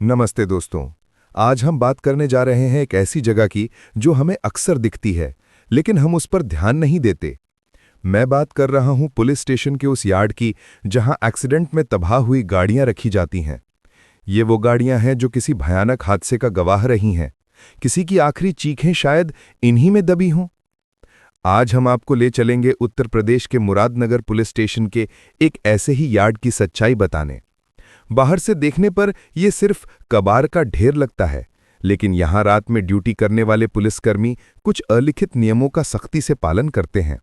नमस्ते दोस्तों। आज हम बात करने जा रहे हैं एक ऐसी जगह की जो हमें अक्सर दिखती है, लेकिन हम उस पर ध्यान नहीं देते। मैं बात कर रहा हूं पुलिस स्टेशन के उस यार्ड की जहां एक्सीडेंट में तबाह हुई गाड़ियां रखी जाती हैं। ये वो गाड़ियां हैं जो किसी भयानक हादसे का गवाह रही हैं। किसी की आखिरी चीखें शायद इन्हीं में दबी हों। आज हम आपको ले चलेंगे उत्तर प्रदेश के मुरादनगर पुलिस स्टेशन के एक ऐसे ही यार्ड की सच्चाई बताने। बाहर से देखने पर यह सिर्फ कबाड़ का ढेर लगता है, लेकिन यहां रात में ड्यूटी करने वाले पुलिसकर्मी कुछ अलिखित नियमों का सख्ती से पालन करते हैं।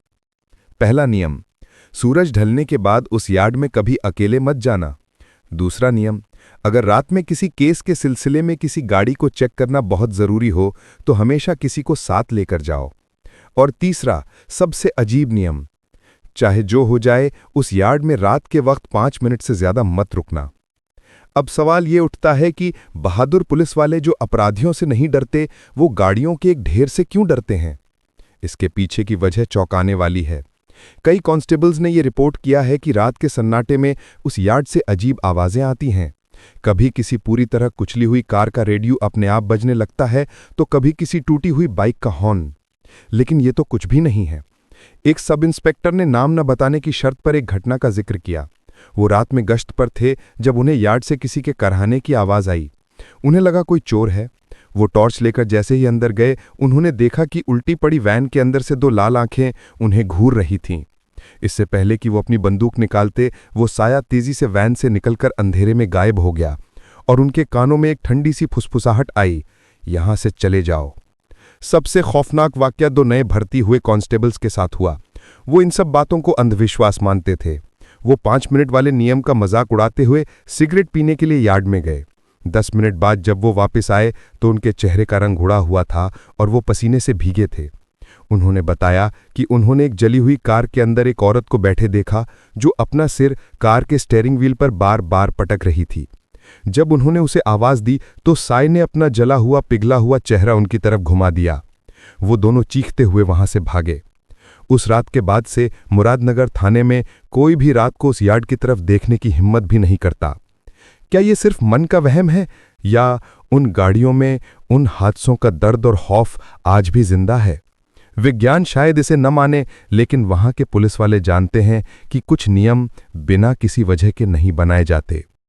पहला नियम, सूरज ढलने के बाद उस यार्ड में कभी अकेले मत जाना। दूसरा नियम, अगर रात में किसी केस के सिलसिले में किसी गाड़ी को चेक करना बहुत जरूरी हो तो हमेशा किसी को साथ लेकर जाओ। और तीसरा, सबसे अजीब नियम, चाहे जो हो जाए उस यार्ड में रात के वक्त 5 मिनट से ज्यादा मत रुकना। अब सवाल ये उठता है कि बहादुर पुलिस वाले जो अपराधियों से नहीं डरते, वो गाड़ियों के एक ढेर से क्यों डरते हैं? इसके पीछे की वजह चौंकाने वाली है। कई कांस्टेबल्स ने यह रिपोर्ट किया है कि रात के सन्नाटे में उस यार्ड से अजीब आवाजें आती हैं। कभी किसी पूरी तरह कुचली हुई कार का रेडियो अपने आप बजने लगता है, तो कभी किसी टूटी हुई बाइक का हॉर्न। लेकिन ये तो कुछ भी नहीं है। एक सब इंस्पेक्टर ने नाम न बताने की शर्त पर एक घटना का जिक्र किया। वो रात में गश्त पर थे जब उन्हें यार्ड से किसी के करहाने की आवाज आई। उन्हें लगा कोई चोर है। वो टॉर्च लेकर जैसे ही अंदर गए, उन्होंने देखा कि उल्टी पड़ी वैन के अंदर से 2 लाल आंखें उन्हें घूर रही थीं। इससे पहले कि वो अपनी बंदूक निकालते, वो साया तेजी से वैन से निकलकर अंधेरे में गायब हो गया और उनके कानों में एक ठंडी सी फुसफुसाहट आई, यहां से चले जाओ। सबसे खौफनाक वाकया 2 नए भर्ती हुए कांस्टेबल्स के साथ हुआ। वो इन सब बातों को अंधविश्वास मानते थे। वो 5 मिनट वाले नियम का मजाक उड़ाते हुए सिगरेट पीने के लिए यार्ड में गए। 10 मिनट बाद जब वो वापस आए तो उनके चेहरे का रंग उड़ा हुआ था और वो पसीने से भीगे थे। उन्होंने बताया कि उन्होंने एक जली हुई कार के अंदर एक औरत को बैठे देखा जो अपना सिर कार के स्टीयरिंग व्हील पर बार बार पटक रही थी। जब उन्होंने उसे आवाज दी तो साय ने अपना जला हुआ पिघला हुआ चेहरा उनकी तरफ घुमा दिया। वो दोनों चीखते हुए वहां से भागे। उस रात के बाद से मुरादनगर थाने में कोई भी रात को उस यार्ड की तरफ देखने की हिम्मत भी नहीं करता। क्या ये सिर्फ मन का वहम है, या उन गाड़ियों में उन हादसों का दर्द और खौफ आज भी जिंदा है? विज्ञान शायद इसे न माने, लेकिन वहां के पुलिस वाले जानते हैं कि कुछ नियम बिना किसी वजह के नहीं बनाए जाते।